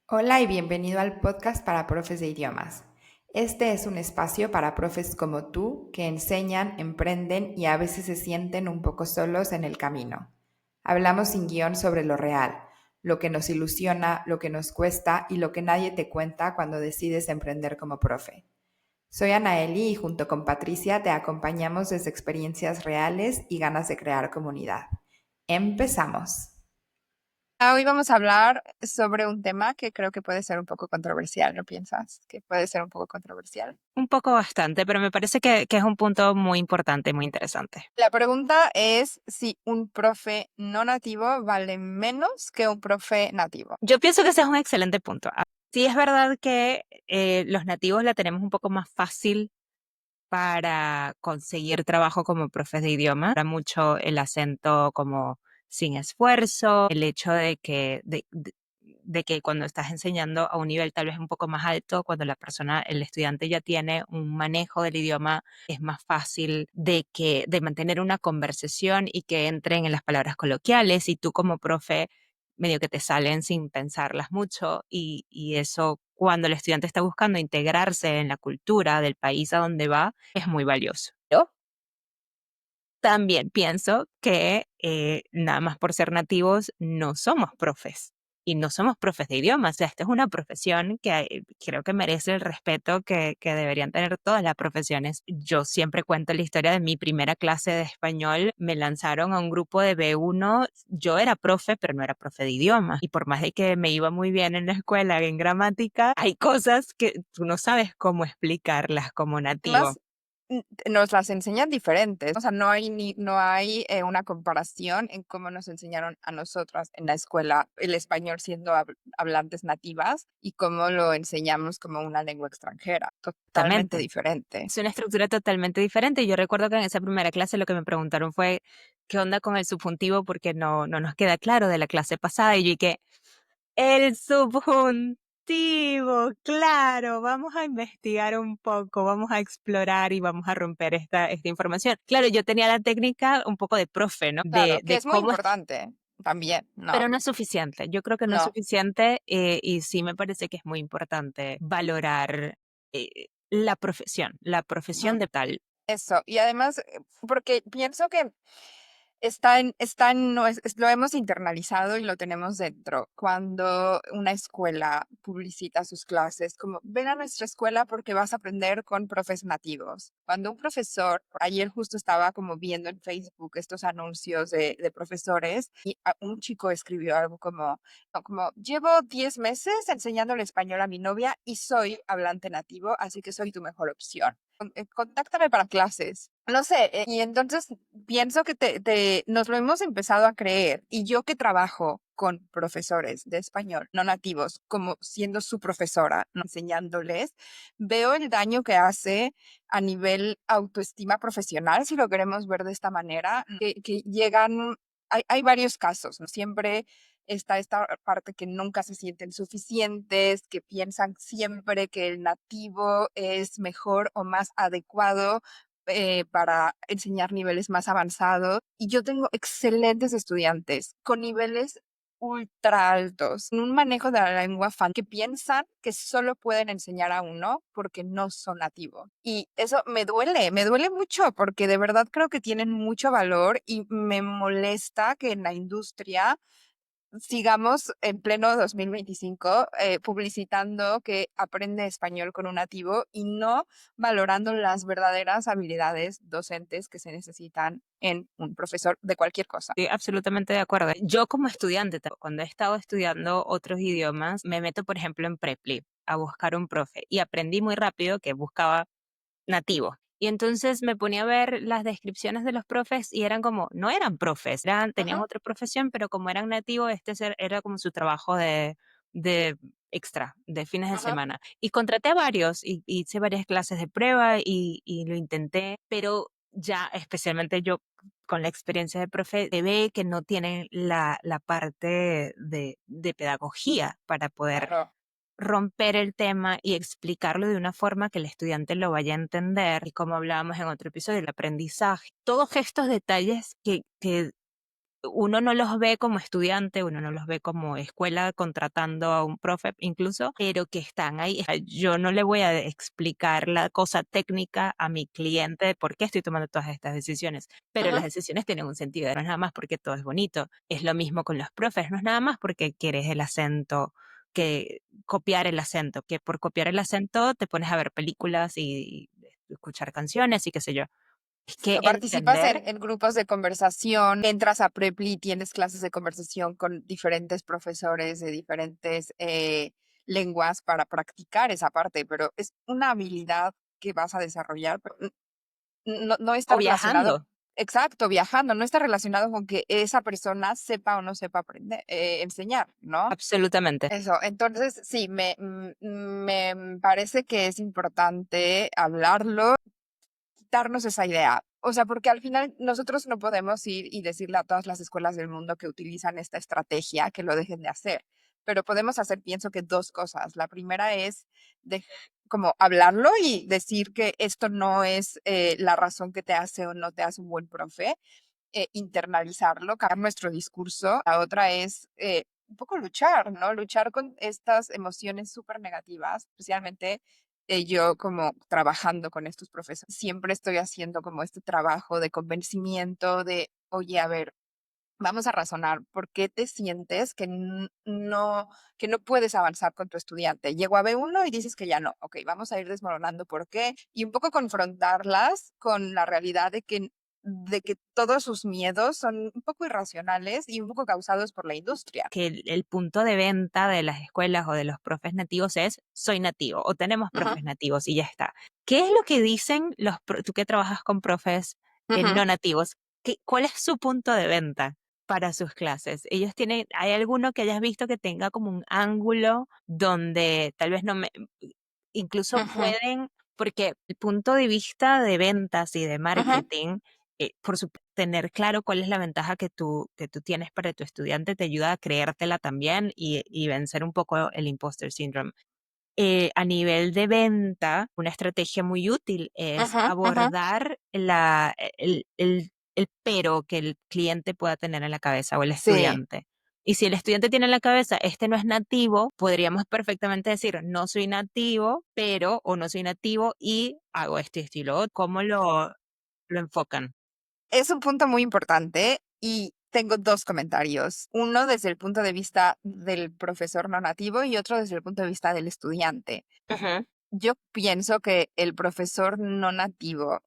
Hola y bienvenido al podcast para profes de idiomas. Este es un espacio para profes como tú que enseñan, emprenden y a veces se sienten un poco solos en el camino. Hablamos sin guión sobre lo real, lo que nos ilusiona, lo que nos cuesta y lo que nadie te cuenta cuando decides emprender como profe. Soy Anaeli y junto con Patricia te acompañamos desde experiencias reales y ganas de crear comunidad. Empezamos. Hoy vamos a hablar sobre un tema que creo que puede ser un poco controversial, ¿no piensas? Que puede ser un poco controversial. Un poco bastante, pero me parece que es un punto muy importante, muy interesante. La pregunta es si un profe no nativo vale menos que un profe nativo. Yo pienso que ese es un excelente punto. Sí es verdad que los nativos la tenemos un poco más fácil para conseguir trabajo como profes de idioma. Para mucho el acento como sin esfuerzo, el hecho de que cuando estás enseñando a un nivel tal vez un poco más alto, cuando la persona, el estudiante ya tiene un manejo del idioma, es más fácil de mantener una conversación y que entren en las palabras coloquiales y tú como profe medio que te salen sin pensarlas mucho y eso cuando el estudiante está buscando integrarse en la cultura del país a donde va es muy valioso. Yo también pienso que nada más por ser nativos no somos profes y no somos profes de idiomas. O sea, esta es una profesión que creo que merece el respeto que deberían tener todas las profesiones. Yo siempre cuento la historia de mi primera clase de español. Me lanzaron a un grupo de B1. Yo era profe, pero no era profe de idiomas. Y por más de que me iba muy bien en la escuela en gramática, hay cosas que tú no sabes cómo explicarlas como nativo. Además, nos las enseñan diferentes. O sea, no hay una comparación en cómo nos enseñaron a nosotras en la escuela el español siendo hablantes nativas y cómo lo enseñamos como una lengua extranjera. Totalmente Totalmente. diferente. Es una estructura totalmente diferente. Yo recuerdo que en esa primera clase lo que me preguntaron fue, ¿qué onda con el subjuntivo? Porque no nos queda claro de la clase pasada. Y yo dije, el subjuntivo, claro, vamos a investigar un poco, vamos a explorar y vamos a romper esta información. Claro, yo tenía la técnica un poco de profe, ¿no? Claro, que De es muy cómo, importante también, ¿no? pero no es suficiente. Yo creo que no es No. suficiente y sí me parece que es muy importante valorar la profesión Ujú. de tal. Eso. Y además, porque pienso que lo hemos internalizado y lo tenemos dentro. Cuando una escuela publicita sus clases, como ven a nuestra escuela porque vas a aprender con profes nativos. Cuando un profesor, ayer justo estaba como viendo en Facebook estos anuncios de profesores y un chico escribió algo como, no, como, llevo 10 meses enseñándole español a mi novia y soy hablante nativo, así que soy tu mejor opción. Contáctame para clases. No sé, y entonces pienso que nos lo hemos empezado a creer. Y yo que trabajo con profesores de español no nativos, como siendo su profesora, ¿no? Enseñándoles, veo el daño que hace a nivel autoestima profesional, si lo queremos ver de esta manera, que llegan, hay varios casos, ¿no? Siempre está esta parte que nunca se sienten suficientes, que piensan siempre que el nativo es mejor o más adecuado para enseñar niveles más avanzados. Y yo tengo excelentes estudiantes con niveles ultra altos, en un manejo de la lengua que piensan que solo pueden enseñar a uno porque no son nativos. Y eso me duele mucho porque de verdad creo que tienen mucho valor y me molesta que en la industria sigamos en pleno 2025 publicitando que aprende español con un nativo y no valorando las verdaderas habilidades docentes que se necesitan en un profesor de cualquier cosa. Estoy absolutamente de acuerdo. Yo como estudiante, cuando he estado estudiando otros idiomas, me meto, por ejemplo, en Preply a buscar un profe y aprendí muy rápido que buscaba nativos. Y entonces me ponía a ver las descripciones de los profes y eran como, no eran profes, tenían Ujú. otra profesión, pero como eran nativos, era como su trabajo de extra, de fines de Ajá. semana. Y contraté a varios y hice varias clases de prueba y lo intenté, pero ya especialmente yo con la experiencia de profe, se ve que no tienen la parte de pedagogía para poder Claro. romper el tema y explicarlo de una forma que el estudiante lo vaya a entender. Y como hablábamos en otro episodio, el aprendizaje, todos estos detalles que uno no los ve como estudiante, uno no los ve como escuela contratando a un profe incluso, pero que están ahí. Yo no le voy a explicar la cosa técnica a mi cliente de por qué estoy tomando todas estas decisiones, pero las Ujú. decisiones tienen un sentido, no es nada más porque todo es bonito. Es lo mismo con los profes, no es nada más porque quieres el acento, que copiar el acento, que por copiar el acento te pones a ver películas y escuchar canciones y qué sé yo. Es Sí, que o participas entender en grupos de conversación, entras a Preply, tienes clases de conversación con diferentes profesores de diferentes lenguas para practicar esa parte, pero es una habilidad que vas a desarrollar, pero no está o relacionado, viajando. exacto, viajando, no está relacionado con que esa persona sepa o no sepa aprender, enseñar, ¿no? Absolutamente. Eso, entonces sí, me parece que es importante hablarlo, quitarnos esa idea. O sea, porque al final nosotros no podemos ir y decirle a todas las escuelas del mundo que utilizan esta estrategia que lo dejen de hacer, pero podemos hacer, pienso que dos cosas. La primera es de, como hablarlo y decir que esto no es la razón que te hace o no te hace un buen profe, internalizarlo, cambiar nuestro discurso. La otra es un poco luchar, ¿no? Luchar con estas emociones súper negativas, especialmente yo como trabajando con estos profesores. Siempre estoy haciendo como este trabajo de convencimiento de, oye, a ver, vamos a razonar, ¿por qué te sientes que no puedes avanzar con tu estudiante? Llego a B1 y dices que ya no. Ok, vamos a ir desmoronando por qué y un poco confrontarlas con la realidad de que todos sus miedos son un poco irracionales y un poco causados por la industria. Que el punto de venta de las escuelas o de los profes nativos es soy nativo o tenemos Ujú, profes nativos y ya está. ¿Qué es lo que dicen tú que trabajas con profes ujú, no nativos? ¿Cuál es su punto de venta para sus clases? Ellos tienen, ¿hay alguno que hayas visto que tenga como un ángulo donde tal vez no me, incluso ujú, pueden, porque el punto de vista de ventas y de ujú. marketing, por supuesto, tener claro cuál es la ventaja que tú tienes para tu estudiante te ayuda a creértela también y vencer un poco el imposter syndrome. A nivel de venta, una estrategia muy útil es Ujú, ujú. abordar el pero que el cliente pueda tener en la cabeza o el Sí, estudiante. Y si el estudiante tiene en la cabeza, este no es nativo, podríamos perfectamente decir, no soy nativo, pero, o no soy nativo y hago esto y esto y lo otro. ¿Cómo lo enfocan? es un punto muy importante y tengo dos comentarios. Uno desde el punto de vista del profesor no nativo y otro desde el punto de vista del estudiante. Ujú, Yo pienso que el profesor no nativo,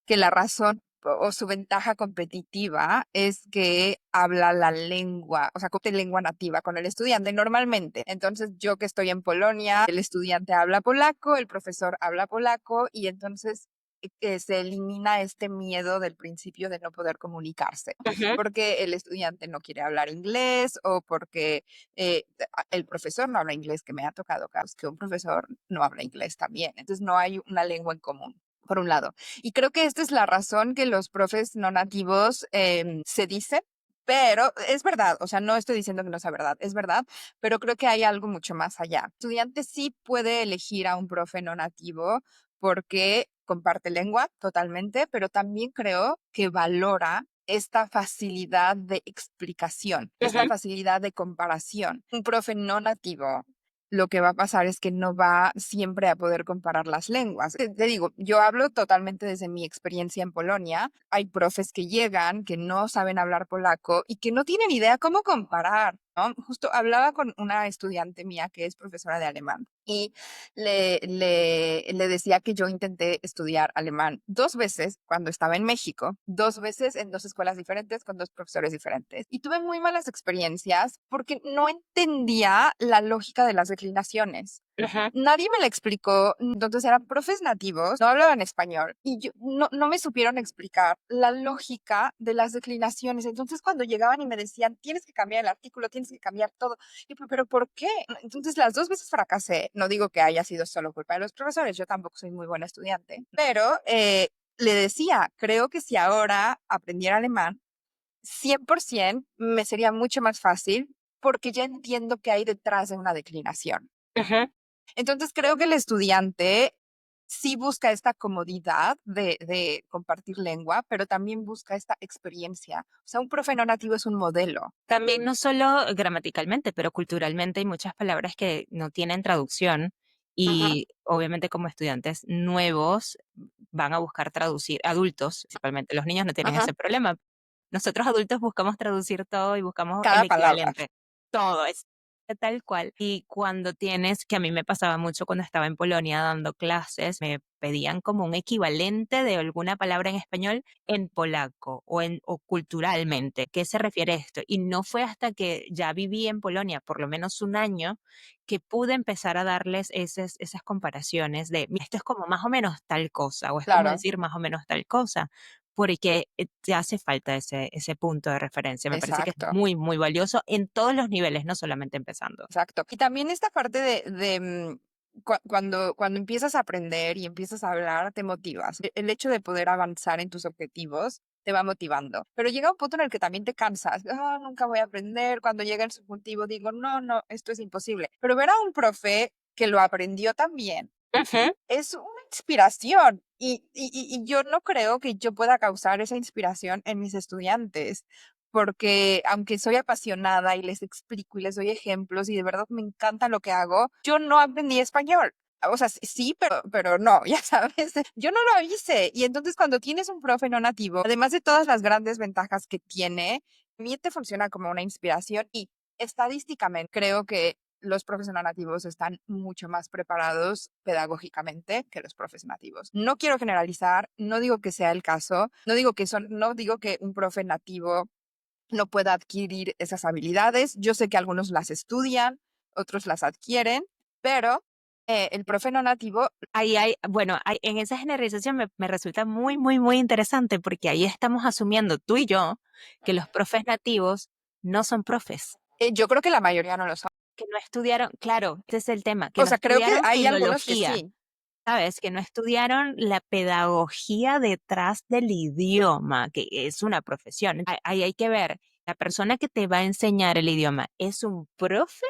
que la razón o su ventaja competitiva es que habla la lengua, o sea, comparte lengua nativa con el estudiante normalmente. Entonces, yo que estoy en Polonia, el estudiante habla polaco, el profesor habla polaco y entonces se elimina este miedo del principio de no poder comunicarse, ujú. porque el estudiante no quiere hablar inglés o porque eh, el profesor no habla inglés, que me ha tocado casos que un profesor no habla inglés también. Entonces, no hay una lengua en común, por un lado. Y creo que esta es la razón que los profes no nativos se dice, pero es verdad, o sea, no estoy diciendo que no sea verdad, es verdad, pero creo que hay algo mucho más allá. El estudiante sí puede elegir a un profe no nativo porque comparte lengua totalmente, pero también creo que valora esta facilidad de explicación, esta Ujú. facilidad de comparación. Un profe no nativo lo que va a pasar es que no va siempre a poder comparar las lenguas. Te digo, yo hablo totalmente desde mi experiencia en Polonia. Hay profes que llegan, que no saben hablar polaco y que no tienen idea cómo comparar, ¿no? Justo hablaba con una estudiante mía que es profesora de alemán y le decía que yo intenté estudiar alemán dos veces cuando estaba en México, dos veces en dos escuelas diferentes con dos profesores diferentes. Y tuve muy malas experiencias porque no entendía la lógica de las declinaciones. Ujú. Nadie me la explicó, entonces eran profes nativos, no hablaban español y no me supieron explicar la lógica de las declinaciones. Entonces cuando llegaban y me decían, tienes que cambiar el artículo, tienes que cambiar todo, y, pero ¿por qué? Entonces las dos veces fracasé. No digo que haya sido solo culpa de los profesores, yo tampoco soy muy buena estudiante, pero le decía, creo que si ahora aprendiera alemán, 100% me sería mucho más fácil porque ya entiendo qué hay detrás de una declinación. Ujú. Entonces creo que el estudiante sí busca esta comodidad de compartir lengua, pero también busca esta experiencia. O sea, un profe no nativo es un modelo. También no solo gramaticalmente, pero culturalmente hay muchas palabras que no tienen traducción Ujú, y obviamente como estudiantes nuevos van a buscar traducir, adultos principalmente, los niños no tienen ujú. ese problema. Nosotros adultos buscamos traducir todo y buscamos el Cada palabra. equivalente. Todo es tal cual. Y cuando tienes, que a mí me pasaba mucho cuando estaba en Polonia dando clases, me pedían como un equivalente de alguna palabra en español en polaco o culturalmente. ¿Qué se refiere a esto? Y no fue hasta que ya viví en Polonia por lo menos un año que pude empezar a darles esas comparaciones de, "Mira, esto es como más o menos tal cosa, o es como Claro, decir más o menos tal cosa, porque te hace falta ese punto de referencia. Me parece que es exacto. muy, muy valioso en todos los niveles, no solamente empezando. Exacto. Y también esta parte cuando empiezas a aprender y empiezas a hablar, te motivas. El hecho de poder avanzar en tus objetivos te va motivando. Pero llega un punto en el que también te cansas. "Ah, nunca voy a aprender". Cuando llega el subjuntivo digo, no, no, esto es imposible. Pero ver a un profe que lo aprendió también Ujú. es una inspiración. Y yo no creo que yo pueda causar esa inspiración en mis estudiantes, porque aunque soy apasionada y les explico y les doy ejemplos y de verdad me encanta lo que hago, yo no aprendí español. O sea, sí, pero no, ya sabes, yo no lo hice. Y entonces cuando tienes un profe no nativo, además de todas las grandes ventajas que tiene, también te funciona como una inspiración y estadísticamente creo que los profes no nativos están mucho más preparados pedagógicamente que los profes nativos. No quiero generalizar, no digo que sea el caso, no digo que un profe nativo no pueda adquirir esas habilidades. Yo sé que algunos las estudian, otros las adquieren, pero el profe no nativo, Ahí hay, bueno, en esa generalización me resulta muy, muy, muy interesante porque ahí estamos asumiendo tú y yo que los profes nativos no son profes, yo creo que la mayoría no lo son. que no estudiaron, claro, ese es el tema, que O no sea, creo que estudiaron hay algunos que filología, sí. ¿sabes? Que no estudiaron la pedagogía detrás del idioma, que es una profesión. Ahí hay que ver, la persona que te va a enseñar el idioma, ¿es un profe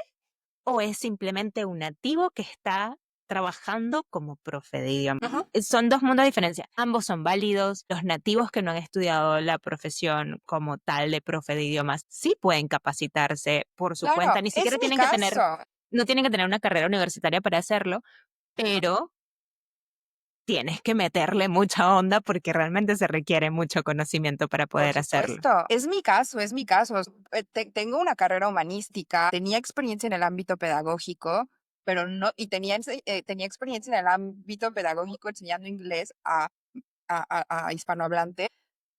o es simplemente un nativo que está trabajando como profe de idioma? Ujú, Son dos mundos de diferencia. Ambos son válidos. Los nativos que no han estudiado la profesión como tal de profe de idiomas sí pueden capacitarse por su claro, cuenta. Ni es siquiera mi tienen que tener, caso. no tienen que tener una carrera universitaria para hacerlo, pero tienes que meterle mucha onda porque realmente se requiere mucho conocimiento para Por poder hacerlo. supuesto, es mi caso, es mi caso. Tengo una carrera humanística, tenía experiencia en el ámbito pedagógico, pero no, y tenía experiencia en el ámbito pedagógico enseñando inglés a hispanohablantes,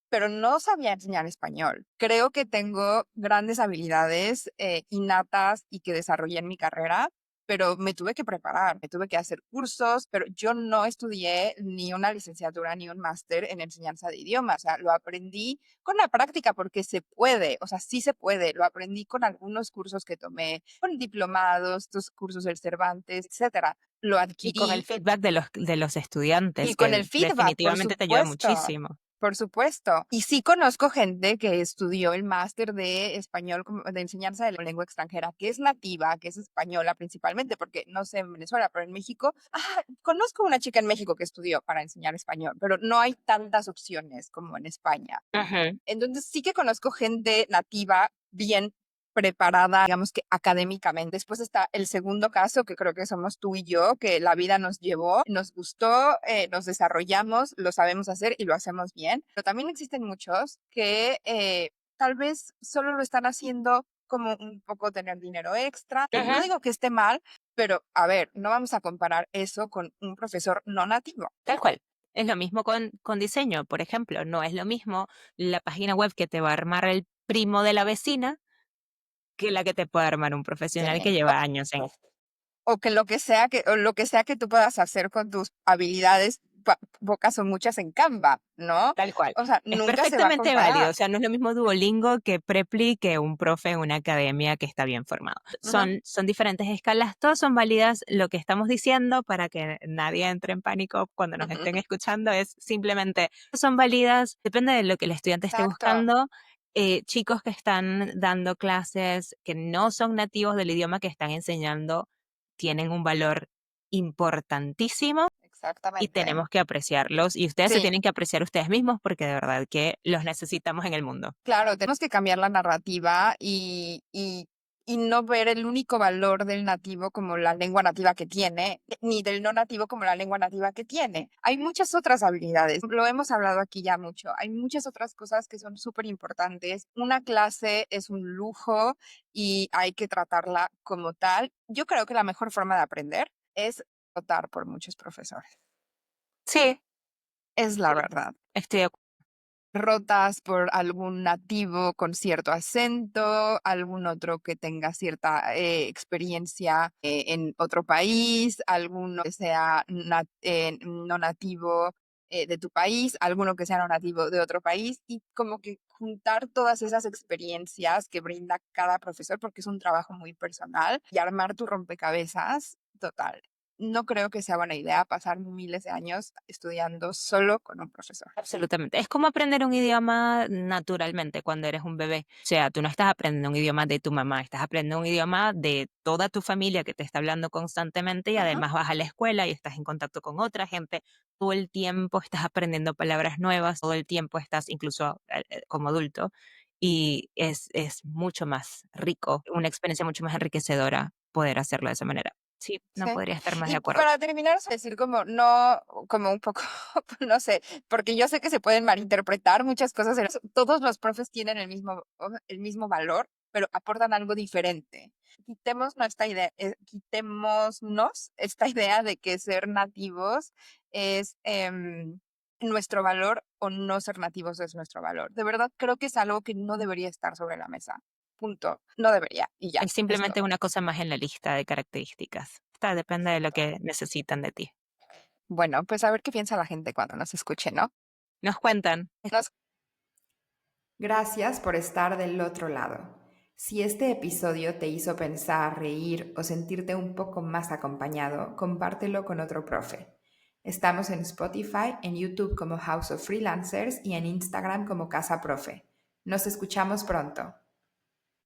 pero no sabía enseñar español. Creo que tengo grandes habilidades innatas y que desarrollé en mi carrera, pero me tuve que preparar, me tuve que hacer cursos, pero yo no estudié ni una licenciatura ni un máster en enseñanza de idiomas. O sea, lo aprendí con la práctica porque se puede, o sea, sí se puede. Lo aprendí con algunos cursos que tomé, con diplomados, estos cursos del Cervantes, etcétera. Lo Y con el adquirí feedback de los y estudiantes, con que el feedback, por definitivamente te ayuda supuesto. muchísimo. Por supuesto. Y sí conozco gente que estudió el máster de español, de enseñanza de la lengua extranjera, que es nativa, que es española principalmente, porque no sé en Venezuela, pero en México, conozco una chica en México que estudió para enseñar español, pero no hay tantas opciones como en España. Ujú. Entonces sí que conozco gente nativa bien preparada, digamos que académicamente. Después está el segundo caso, que creo que somos tú y yo, que la vida nos llevó, nos gustó, nos desarrollamos, lo sabemos hacer y lo hacemos bien. Pero también existen muchos que tal vez solo lo están haciendo como un poco tener dinero extra, que no Ujú. digo que esté mal, pero a ver, no vamos a comparar eso con un profesor no nativo. Tal cual. Es lo mismo con diseño, por ejemplo. No es lo mismo la página web que te va a armar el primo de la vecina que la que te puede armar un profesional que Sí. lleva años en esto. O que lo que sea que tú puedas hacer con tus habilidades, pocas o muchas en Canva, ¿no? Tal cual. O sea, Es nunca se va a perfectamente válido. O comparar. sea, no es lo mismo Duolingo que Preply que un profe en una academia que está bien formado. Ujú, Son diferentes escalas, todas son válidas. Lo que estamos diciendo para que nadie entre en pánico cuando nos estén ujú, escuchando es simplemente son válidas, depende de lo que el estudiante esté exacto, buscando. Chicos que están dando clases que no son nativos del idioma que están enseñando tienen un valor importantísimo y Exactamente. tenemos que apreciarlos y ustedes se Sí, tienen que apreciar ustedes mismos porque de verdad que los necesitamos en el mundo. claro, tenemos que cambiar la narrativa y no ver el único valor del nativo como la lengua nativa que tiene, ni del no nativo como la lengua nativa que tiene. Hay muchas otras habilidades, lo hemos hablado aquí ya mucho, hay muchas otras cosas que son súper importantes. Una clase es un lujo y hay que tratarla como tal. Yo creo que la mejor forma de aprender es votar por muchos profesores. Sí, Es la sí, verdad. estoy de acuerdo. Rotas por algún nativo con cierto acento, algún otro que tenga cierta experiencia en otro país, alguno que sea no nativo de tu país, alguno que sea no nativo de otro país, y como que juntar todas esas experiencias que brinda cada profesor, porque es un trabajo muy personal, y armar tu rompecabezas total. No creo que sea buena idea pasar miles de años estudiando solo con un profesor. Absolutamente. Es como aprender un idioma naturalmente cuando eres un bebé. O sea, tú no estás aprendiendo un idioma de tu mamá, estás aprendiendo un idioma de toda tu familia que te está hablando constantemente y Ajá. además vas a la escuela y estás en contacto con otra gente. Todo el tiempo estás aprendiendo palabras nuevas, todo el tiempo estás incluso como adulto y es mucho más rico, una experiencia mucho más enriquecedora poder hacerlo de esa manera. Sí, no Sí. podría estar más de Y acuerdo. para terminar, decir como no, como un poco, no sé, porque yo sé que se pueden malinterpretar muchas cosas. Todos los profes tienen el mismo valor, pero aportan algo diferente. Quitémonos esta idea de que ser nativos es nuestro valor o no ser nativos es nuestro valor. De verdad, creo que es algo que no debería estar sobre la mesa. Punto. No debería. Y ya, Es es simplemente todo. una cosa más en la lista de características. Está, depende de lo que necesitan de ti. Bueno, pues a ver qué piensa la gente cuando nos escuche, ¿no? Nos cuentan. Nos Gracias por estar del otro lado. Si este episodio te hizo pensar, reír o sentirte un poco más acompañado, compártelo con otro profe. Estamos en Spotify, en YouTube como House of Freelancers y en Instagram como Casa Profe. Nos escuchamos pronto.